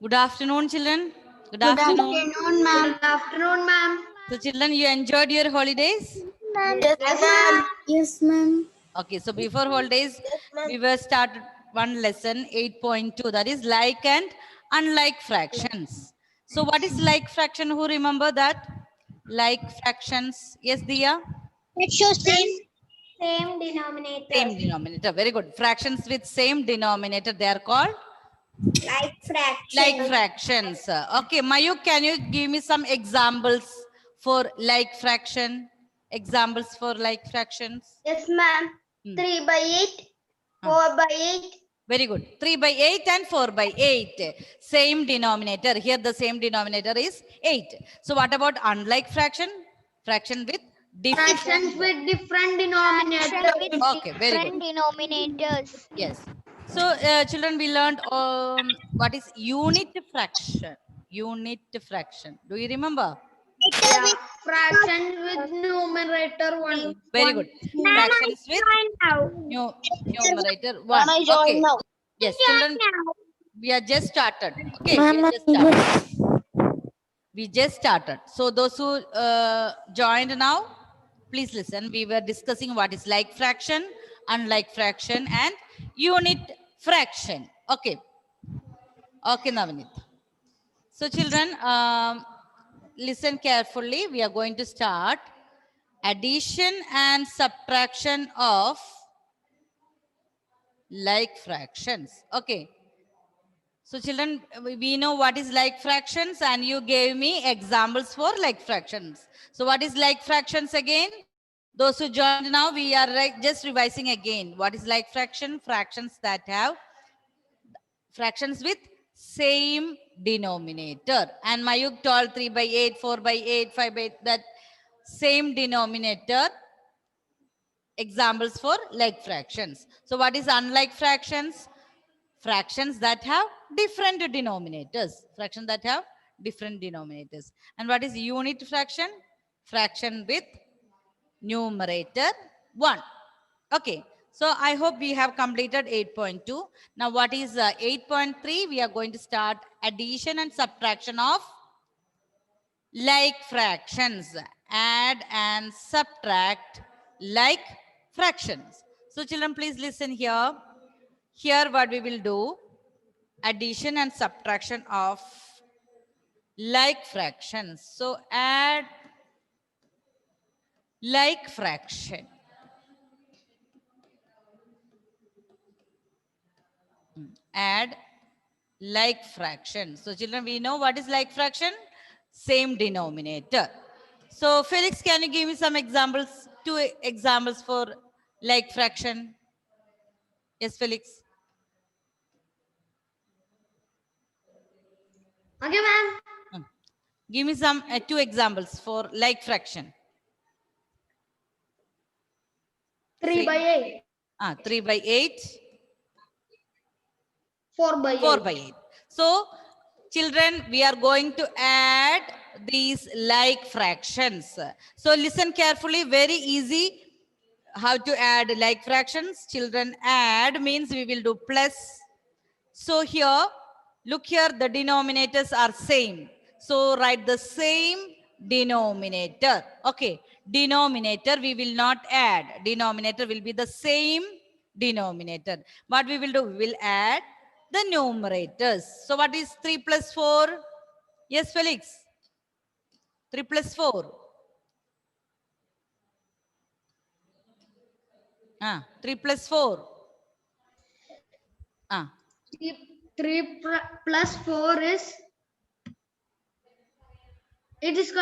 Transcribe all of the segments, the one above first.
Good afternoon, children. Good Good afternoon. afternoon, ma'am. Good afternoon, ma'am. So, children, you enjoyed your holidays? Yes, ma'am. Yes, ma'am. Okay, so before holidays, we were started one lesson 8.2, that is like and unlike fractions. So, what is like fraction? Who remember that? Like fractions. Yes, Diya? It shows Same denominator. Same denominator. Very good. Fractions with same denominator, they are called Like like fraction. fractions. Okay, Mayuk, can you give me some examples for like fraction? Examples for like fractions? Yes, ma'am. 3 by 8, 4 by 8. Very good. 3 by 8 and 4 by 8. Same denominator. Here the same denominator is 8. So what about unlike fraction? Fraction with different. Fractions with different denominator. Okay, very good. denominators. Yes. So children, we learned what is unit fraction. Unit fraction. Do you remember? Yeah. Fraction with numerator 1. Very good. Fractions with numerator 1. Mama, join Okay. now. Yes, children, we are just started. Okay, Mama, we just started. So those who joined now, please listen. We were discussing what is like fraction, unlike fraction, and unit fraction. Okay. Okay, Navneet. So children, listen carefully. We are going to start addition and subtraction of like fractions. Okay. So children, we know what is like fractions and you gave me examples for like fractions. So what is like fractions again? Those who joined now, we are just revising again. What is like fraction? Fractions that have fractions with same denominator. And Mayuk told 3 by 8, 4 by 8, 5 by 8, that same denominator. Examples for like fractions. So what is unlike fractions? Fractions that have different denominators. Fractions that have different denominators. And what is unit fraction? Fraction with numerator 1. Okay. So I hope we have completed 8.2. Now what is 8.3? We are going to start addition and subtraction of like fractions. Add and subtract like fractions. So children, please listen here. Here what we will do, addition and subtraction of like fractions. So add like fraction. Add like fraction. So children, we know what is like fraction? Same denominator. So Felix, can you give me some examples? Two examples for like fraction. Yes, Felix. Okay, ma'am. Give me some two examples for like fraction. 3 by 8. 3 by 8. 4 by 8. 4 by 8. So, children, we are going to add these like fractions. So, listen carefully, very easy how to add like fractions. Children, add means we will do plus. So, here, look here, the denominators are same. So, write the same denominator. Okay, denominator we will not add. Denominator will be the same denominator. What we will do? We will add the numerators. So what is 3 plus 4? Yes, Felix. 3 plus 4. 3 plus 4. 3 plus 4 is it is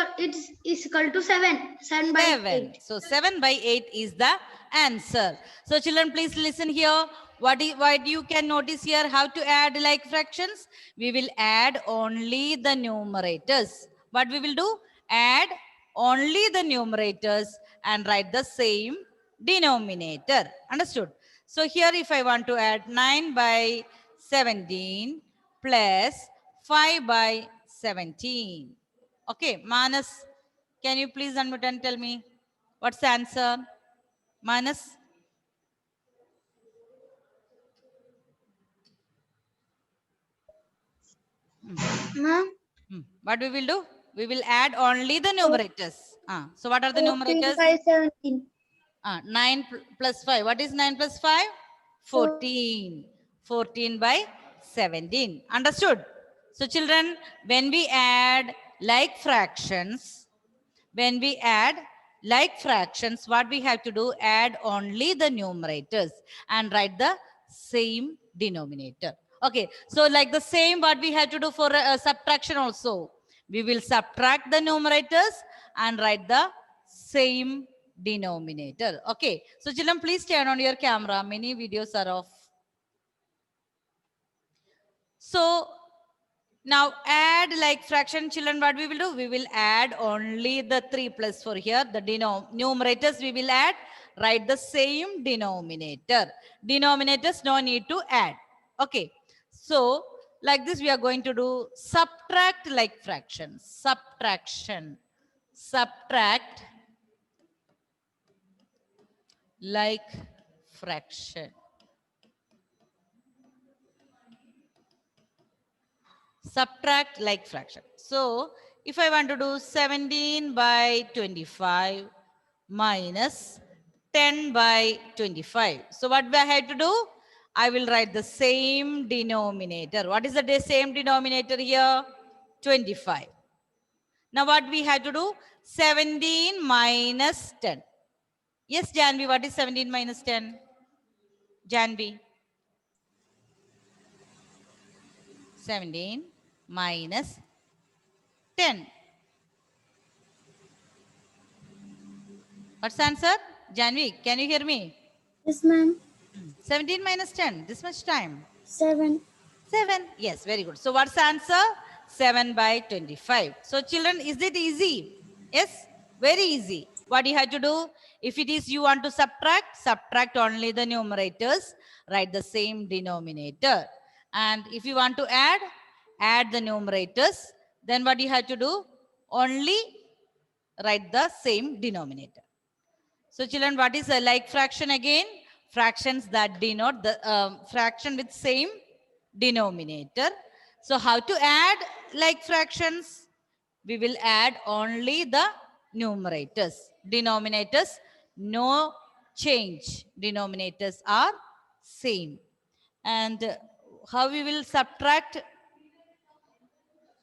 equal to 7. 7 by 8. So 7 by 8 is the answer. So children, please listen here. What you can notice here, how to add like fractions? We will add only the numerators. What we will do? Add only the numerators and write the same denominator. Understood? So here if I want to add 9 by 17 plus 5 by 17. Okay, Manas, can you please unmute and tell me what's the answer? Manas? Ma'am, What we will do? We will add only the numerators. So what are the numerators? 17. 9 plus 5. What is 9 plus 5? 14. 14 by 17. Understood? So children, when we add like fractions, what we have to do? Add only the numerators and write the same denominator. Okay, so like the same what we have to do for subtraction also. We will subtract the numerators and write the same denominator. Okay, so children, please turn on your camera. Many videos are off. So now add like fraction, children, what we will do? We will add only the 3 plus 4 here. The numerators we will add. Write the same denominator. Denominators no need to add. Okay. So like this we are going to do subtract like fraction. Subtraction. Subtract like fraction. Subtract like fraction. So if I want to do 17 by 25 minus 10 by 25. So what I have to do? I will write the same denominator. What is the same denominator here? 25. Now what we have to do? 17 minus 10. Yes, Janvi, what is 17 minus 10? Janvi. 17 minus 10. What's the answer? Janvi, can you hear me? Yes, ma'am. 17 minus 10. This much time. 7. 7. Yes, very good. So what's the answer? 7 by 25. So children, is it easy? Yes, very easy. What you have to do? If it is you want to subtract only the numerators. Write the same denominator. And if you want to add the numerators. Then what you have to do? Only write the same denominator. So children, what is a like fraction again? Fractions that denote the fraction with same denominator. So how to add like fractions? We will add only the numerators. Denominators, no change. Denominators are same. And how we will subtract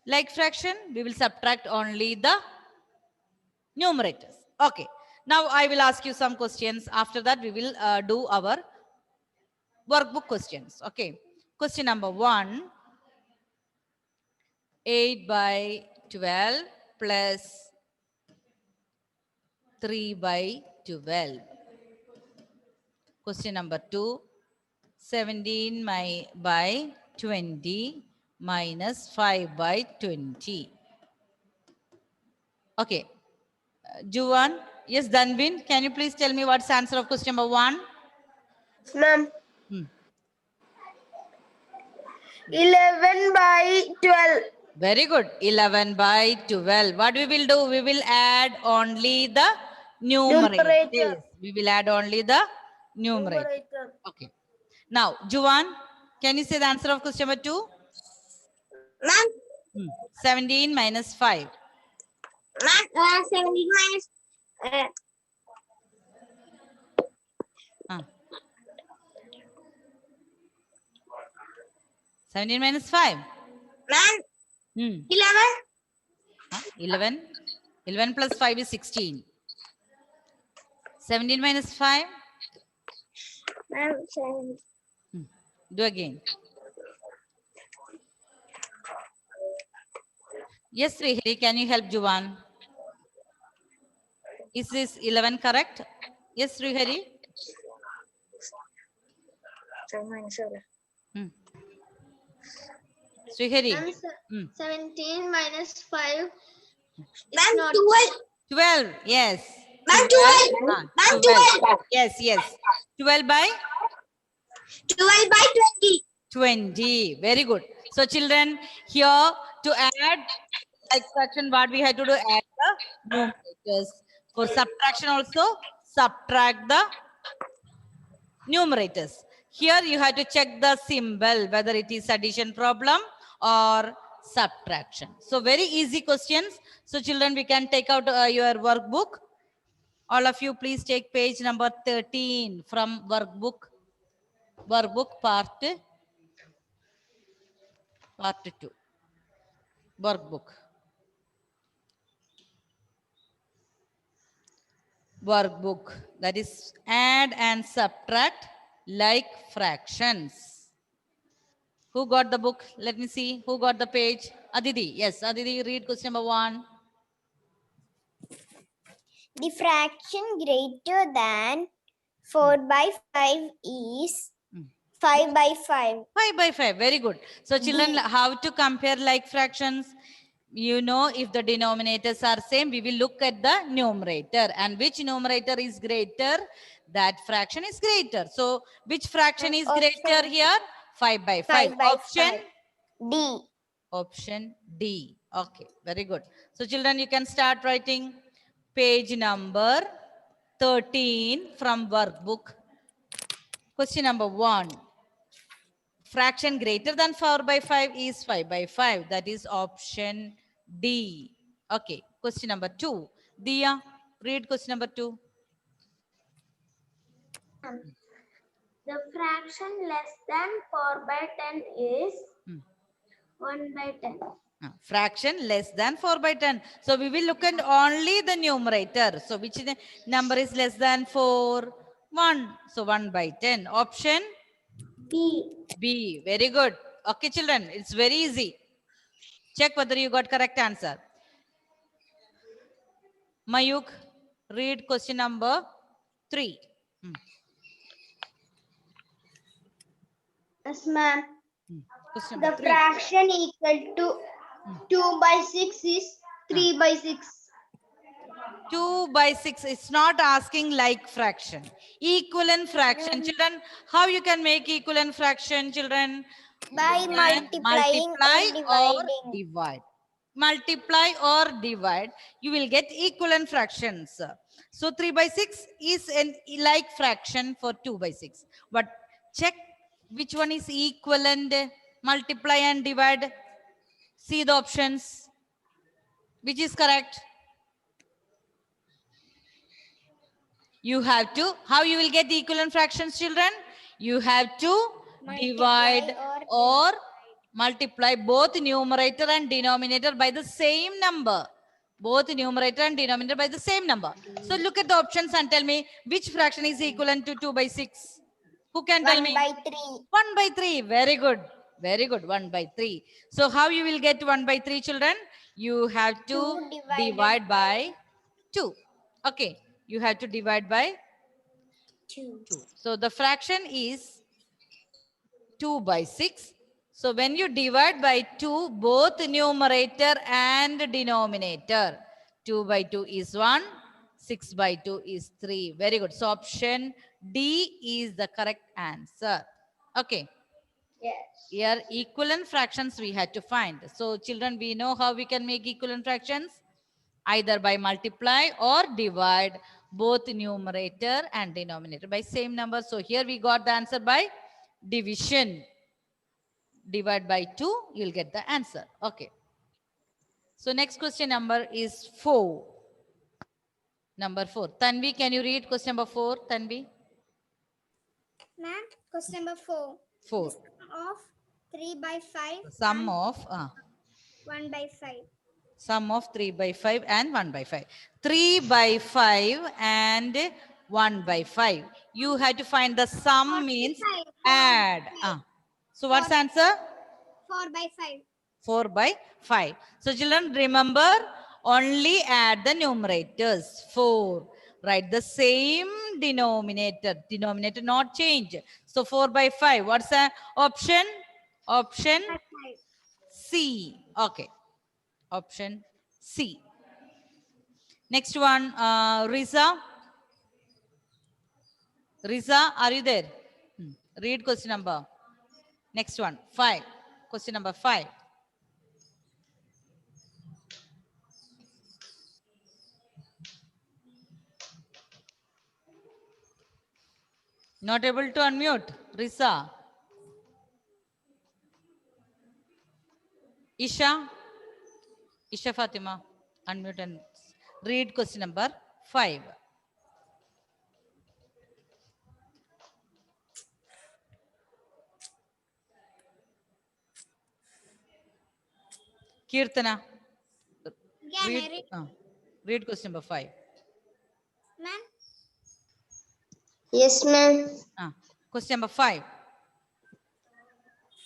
like fraction? We will subtract only the numerators. Okay. Now I will ask you some questions. After that, we will do our workbook questions. Okay. Question number 1. 8 by 12 plus 3 by 12. Question number 2. 17 by 20 minus 5 by 20. Okay. Juwan. Yes, Danvin. Can you please tell me what's the answer of question number 1? Ma'am. 11 by 12. Very good. 11 by 12. What we will do? We will add only the numerators. We will add only the numerator. Okay. Now, Juwan, can you say the answer of question number 2? Ma'am. 17 minus 5. Ma'am, 17 minus 17 minus 5. Ma'am. 11. 11. 11 plus 5 is 16. 17 minus 5. Ma'am, 7. Do again. Yes, Srihari, can you help Juwan? Is this 11 correct? Yes, Srihari. 7 minus 7. Srihari. 17 minus 5. Ma'am, 12. Yes. Ma'am, 12. Ma'am, 12. Yes, yes. 12 by 12 by 20. 20. Very good. So children, here to add like fraction, what we have to do? Add the numerators. For subtraction also, subtract the numerators. Here you have to check the symbol, whether it is addition problem or subtraction. So very easy questions. So children, we can take out your workbook. All of you, please take page number 13 from workbook. Workbook part 2. Workbook. Workbook. That is add and subtract like fractions. Who got the book? Let me see. Who got the page? Aditi. Yes, Aditi, read question number 1. The fraction greater than 4 by 5 is 5 by 5. 5 by 5. Very good. So children, how to compare like fractions? You know, if the denominators are same, we will look at the numerator. And which numerator is greater? That fraction is greater. So which fraction is greater here? 5 by 5. 5 by Option? 5. D. Option D. Okay, very good. So children, you can start writing page number 13 from workbook. Question number 1. Fraction greater than 4 by 5 is 5 by 5. That is option D. Okay, question number 2. Dia, read question number 2. The fraction less than 4 by 10 is Hmm. 1 by 10. Fraction less than 4 by 10. So we will look at only the numerator. So which number is less than 4? 1. So 1 by 10. Option B. B. Very good. Okay, children, it's very easy. Check whether you got correct answer. Mayuk, read question number 3. Yes, ma'am. Question The number 3. fraction equal to 2 by 6 is 3 by 6. 2 by 6. It's not asking like fraction. Equivalent fraction. Children, how you can make equivalent fraction, children? By You can multiplying or dividing. divide. Multiply or divide. You will get equivalent fractions. So 3 by 6 is an like fraction for 2 by 6. But check which one is equivalent. Multiply and divide. See the options. Which is correct? You have to, how you will get the equivalent fractions, children? You have to divide or multiply both numerator and denominator by the same number. Both numerator and denominator by the same number. So look at the options and tell me which fraction is equivalent to 2 by 6. Who can tell 1 me? by 3. 1 by 3. Very good. Very good. 1 by 3. So how you will get 1 by 3, children? You have to 2 divided divide by 2. Okay. You have to divide by 2. 2. So the fraction is 2 by 6. So when you divide by 2, both numerator and denominator, 2 by 2 is 1, 6 by 2 is 3. Very good. So option D is the correct answer. Okay. Yes. Here equivalent fractions we had to find. So children, we know how we can make equivalent fractions. Either by multiply or divide both numerator and denominator by same number. So here we got the answer by division. Divide by 2, you'll get the answer. Okay. So next question number is 4. Number 4. Tanvi, can you read question number 4, Tanvi? Ma'am, question number 4. 4. Of 3 by 5 Sum of 1 by 5. Sum of 3 by 5 and 1 by 5. 3 by 5 and 1 by 5. You have to find the sum means 45. add. So what's the answer? 4 by 5. 4 by 5. So children, remember only add the numerators. 4. Write the same denominator. Denominator not change. So 4 by 5. What's the option? Option C. Okay. Option C. Next one, Riza. Riza, are you there? Read question number. Next one, 5. Question number 5. Not able to unmute, Riza. Isha, Isha Fatima, unmute and read question number 5. Kirtana, read question number 5. Yes, ma'am. Question number 5.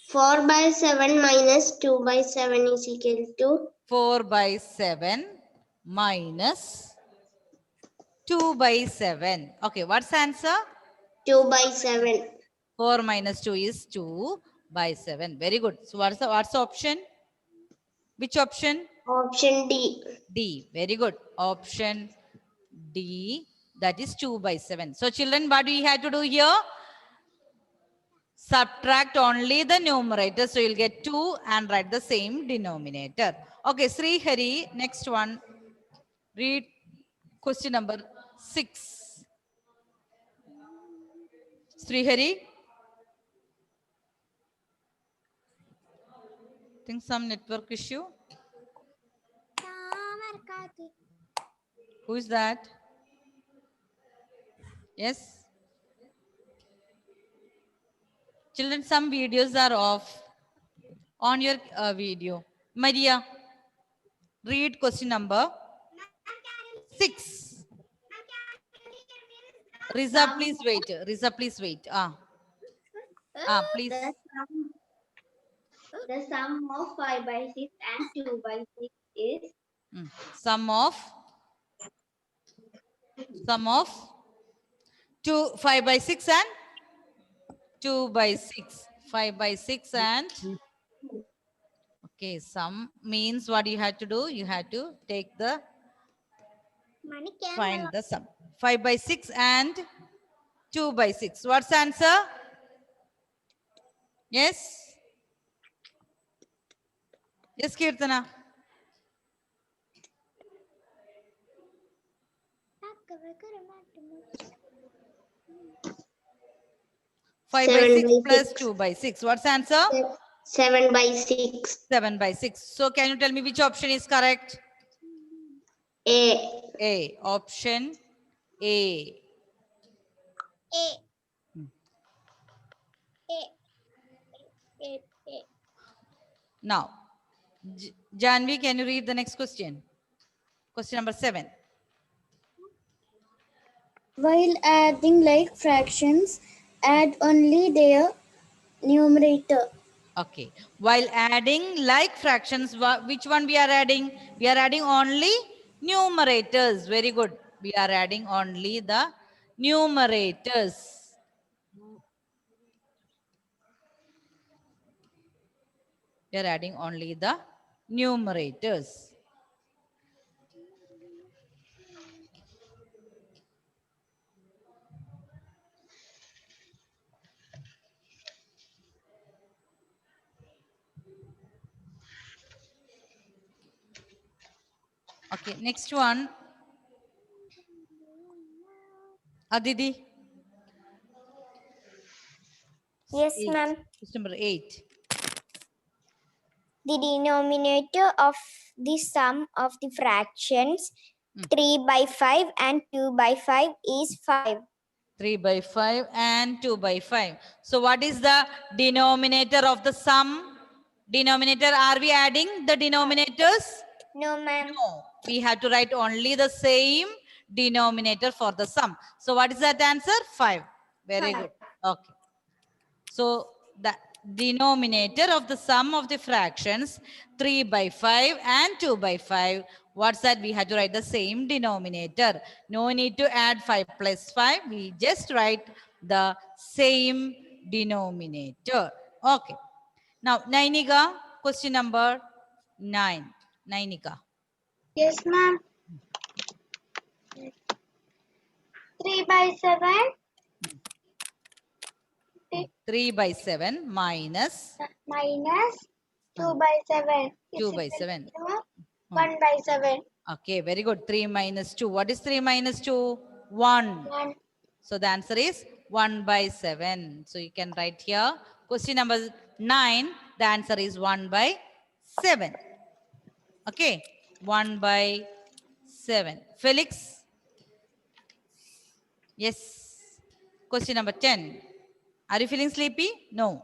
4 by 7 minus 2 by 7 is equal to 4 by 7 minus 2 by 7. Okay, what's the answer? 2 by 7. 4 minus 2 is 2 by 7. Very good. So what's the option? Which option? Option D. D. Very good. Option D. That is 2 by 7. So children, what do we have to do here? Subtract only the numerator. So you'll get 2 and write the same denominator. Okay, Sri Hari, next one. Read question number 6. Sri Hari. Think some network issue. Who is that? Yes. Children, some videos are off. On your video. Maria, read question number 6. Riza, please wait. Riza, please wait. Please. The sum of 5 by 6 and 2 by 6 is Sum of 5 by 6 and 2 by 6. 5 by 6 and okay, sum means what you have to do? You have to take the find the sum. 5 by 6 and 2 by 6. What's the answer? Yes? Yes, Kirtana. Five by 6 plus 2 by 6. What's the answer? 7 by 6. 7 by 6. So can you tell me which option is correct? A. A. Option A. Now, Janvi, can you read the next question? Question number 7. While adding like fractions, add only their numerator. Okay. While adding like fractions, which one we are adding? We are adding only numerators. Very good. We are adding only the numerators. We are adding only the numerators. Okay, next one. Aditi. Yes, ma'am. Question number 8. The denominator of the sum of the fractions 3 by 5 and 2 by 5 is 5. 3 by 5 and 2 by 5. So what is the denominator of the sum? Denominator, are we adding the denominators? No, ma'am. No. We have to write only the same denominator for the sum. So what is that answer? 5. Very good. Okay. So the denominator of the sum of the fractions 3 by 5 and 2 by 5. What's that? We have to write the same denominator. No need to add 5 plus 5. We just write the same denominator. Okay. Now, Nainika, question number 9. Nainika. Yes, ma'am. 3 by 7. 3 by 7 minus Minus 2 by 7. 2 by 7. 1 by 7. Okay, very good. 3 minus 2. What is 3 minus 2? 1. 1. So the answer is 1 by 7. So you can write here. Question number 9. The answer is 1 by 7. Okay, 1 by 7. Felix? Yes. Question number 10. Are you feeling sleepy? No.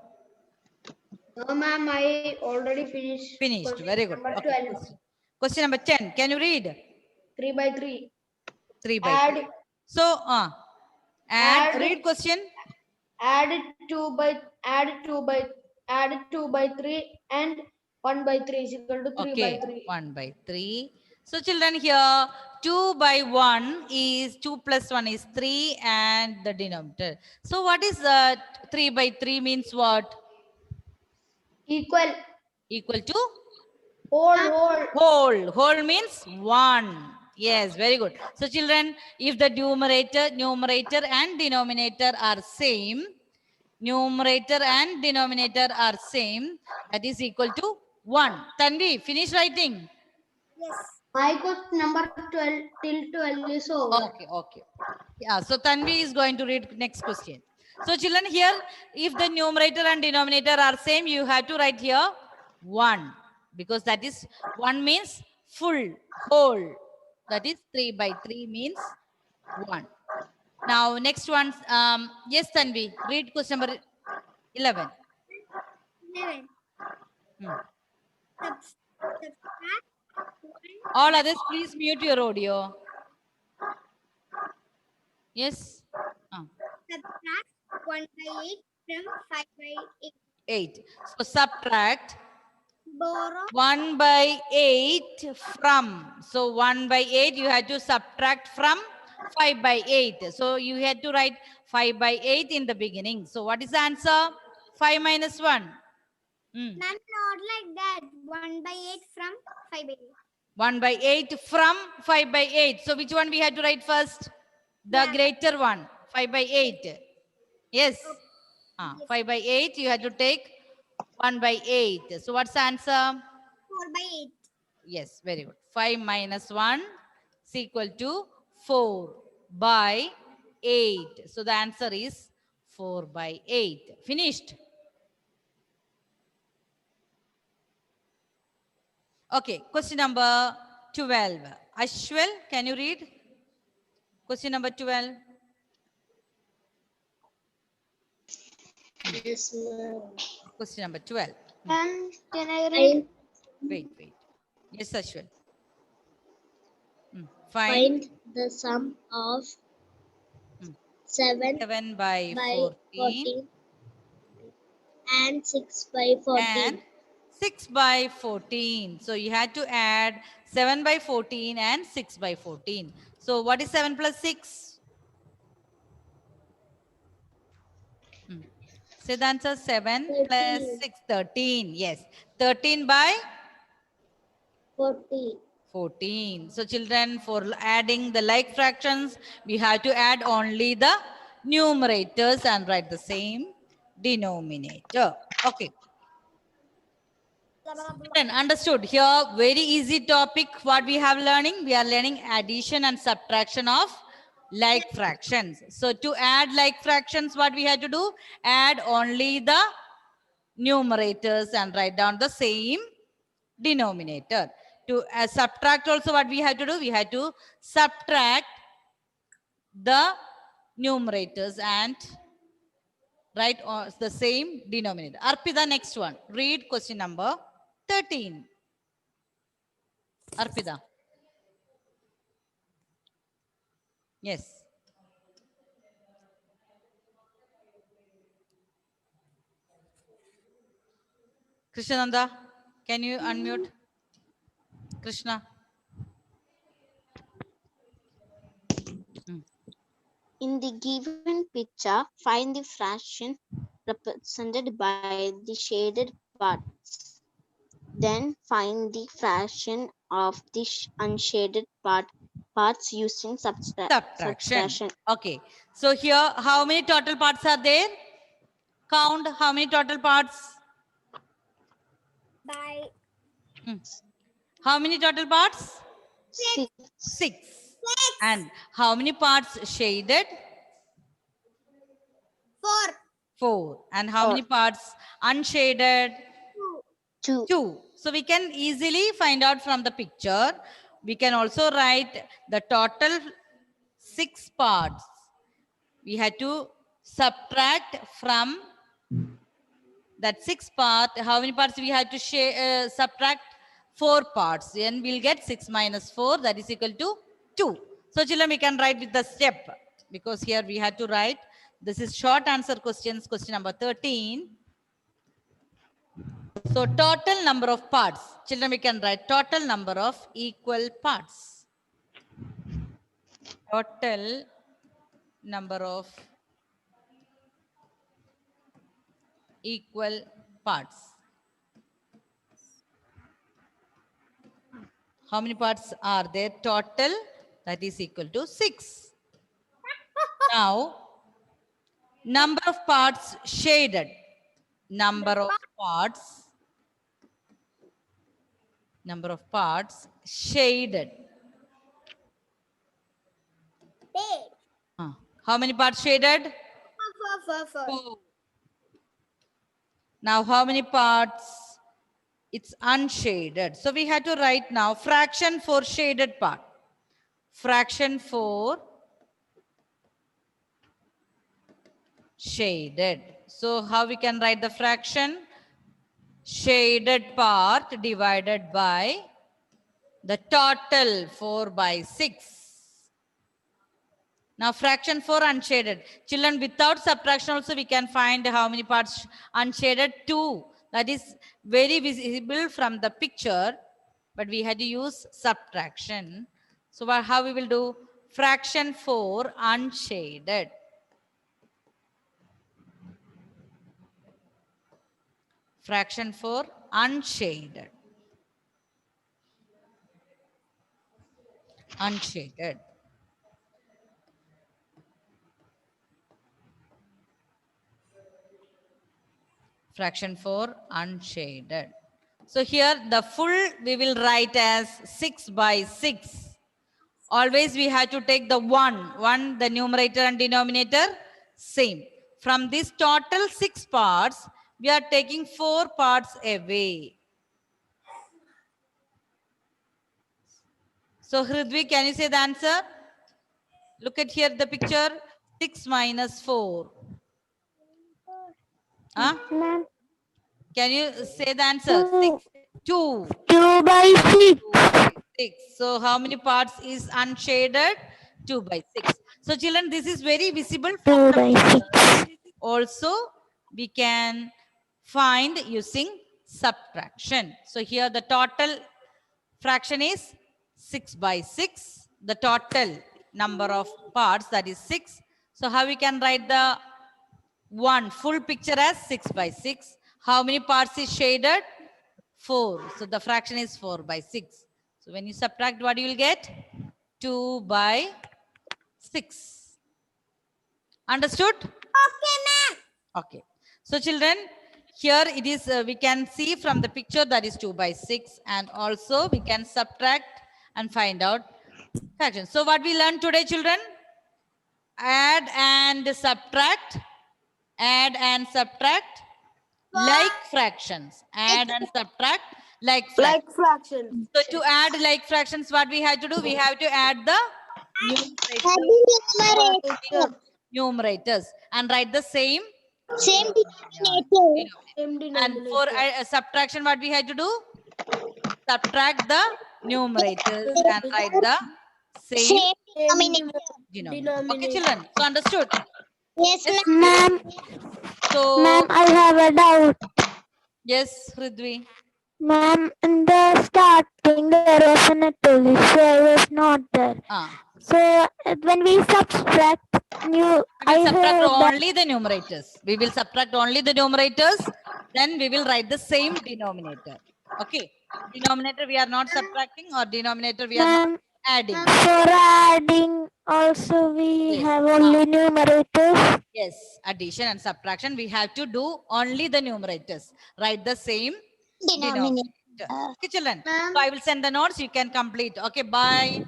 No, ma'am, I already finished. Finished. Question Very good. number Okay. 12. Question number 10. Can you read? 3 by 3. 3 by 3. Add, So, add, read question. add 2 by, add 2 by 3 and 1 by 3 is equal to 3 by Okay, 3. 1 by 3. So children, here 2 by 1 is 2 plus 1 is 3 and the denominator. So what is 3 by 3 means what? Equal, Equal to whole. whole means 1. Yes, very good. So children, if the numerator and denominator are same, that is equal to 1. Tanvi, finish writing. My question number 12 till 12 is over. Okay. Yeah, so Tanvi is going to read next question. So children, here, if the numerator and denominator are same, you have to write here 1. Because that is 1 means full, whole. That is 3 by 3 means 1. Now, next one. Yes, Tanvi, read question number 11. 11. Hmm. Subtract All others, please mute your audio. Yes? 1 by 8 from 5 by 8. 8. So, subtract Borrow 1 by 8 from. So 1 by 8 you had to subtract from 5 by 8. So you had to write 5 by 8 in the beginning. So what is the answer? 5 minus 1. Ma'am, not like that. 1 by 8 from 5 by 8. 1 by 8 from 5 by 8. So which one we had to write first? The greater one. 5 by 8. Yes. 5 by 8 you had to take 1 by 8. So what's the answer? 4 by 8. Yes, very good. 5 minus 1 is equal to 4 by 8. So the answer is 4 by 8. Finished? Okay, question number 12. Ashwal, can you read? Question number 12. Yes, ma'am. Question number 12. And can I read? Wait. Yes, Ashwal. Find the sum of 7 7 by by 14 14 and 6 by 14. and 6 by 14. So you had to add 7 by 14 and 6 by 14. So what is 7 plus 6? Say the answer. 7 plus 13. 6, 13. Yes. 13 by 40. 14. So children, for adding the like fractions, we have to add only the numerators and write the same denominator. Okay. Then understood. Here, very easy topic. What we have learning? We are learning addition and subtraction of like fractions. So to add like fractions, what we have to do? Add only the numerators and write down the same denominator. To subtract also, what we have to do? We have to subtract the numerators and write the same denominator. Arpita, next one. Read question number 13. Arpita. Yes. Krishnananda, can you unmute? Krishna. In the given picture, find the fraction represented by the shaded parts. Then find the fraction of the unshaded parts using subtraction. Okay. So here, how many total parts are there? Count how many total parts? By How many total parts? 6. 6. And how many parts shaded? 4. 4. And how 4. many parts unshaded? 2. 2. So we can easily find out from the picture. We can also write the total 6 parts. We had to subtract from that 6 part. How many parts we had to subtract? 4 parts. Then we'll get 6 minus 4, that is equal to 2. So children, we can write with the step, because here we had to write. This is short answer questions, question number 13. So total number of parts. Children, we can write total number of equal parts. Total number of equal parts. How many parts are there? Total, that is equal to 6. Now, number of parts shaded. Number of parts shaded. How many parts shaded? 4. Now, how many parts? It's unshaded. So we had to write now fraction for shaded part. Fraction for shaded. So how we can write the fraction? Shaded part divided by the total 4 by 6. Now fraction for unshaded. Children, without subtraction also we can find how many parts unshaded? 2. That is very visible from the picture, but we had to use subtraction. So how we will do? Fraction for unshaded. Fraction for unshaded. Unshaded. Fraction for unshaded. So here the full we will write as 6 by 6. Always we have to take the 1, the numerator and denominator, same. From this total 6 parts, we are taking 4 parts away. So Hridvi, can you say the answer? Look at here the picture. 6 minus 4. Huh? Can you say the answer? 2. 2 by 6. 6. So how many parts is unshaded? 2 by 6. So children, this is very visible. 2 by 6. Also, we can find using subtraction. So here the total fraction is 6 by 6. The total number of parts, that is 6. So how we can write the full picture as 6 by 6. How many parts is shaded? 4. So the fraction is 4 by 6. So when you subtract, what you will get? 2 by 6. Understood? Okay, ma'am. Okay. So children, here it is, we can see from the picture that is 2 by 6, and also we can subtract and find out fraction. So what we learned today, children? Add and subtract. Add and subtract like fractions. Add and subtract like fractions. Like fractions. So to add like fractions, what we have to do? We have to add the numerators and write the same. Same denominator. Same And for denominator. subtraction, what we have to do? Subtract the numerators and write the same Same denominator. Okay, children. So understood? Yes, Ma'am, So ma'am, I have a doubt. yes, Hridvi. Ma'am, in the starting there was an italic, so I was not there. So when we subtract new, We will subtract heard that- only the numerators. We will subtract only the numerators. Then we will write the same denominator. Okay. Denominator we are not subtracting, or denominator we are not Ma'am, adding. for adding also we Yes. have only numerators. Yes, addition and subtraction, we have to do only the numerators. Write the same denominator. Okay, children. So I will send the notes. You can complete. Okay, bye.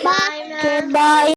Bye, ma'am. Okay, bye.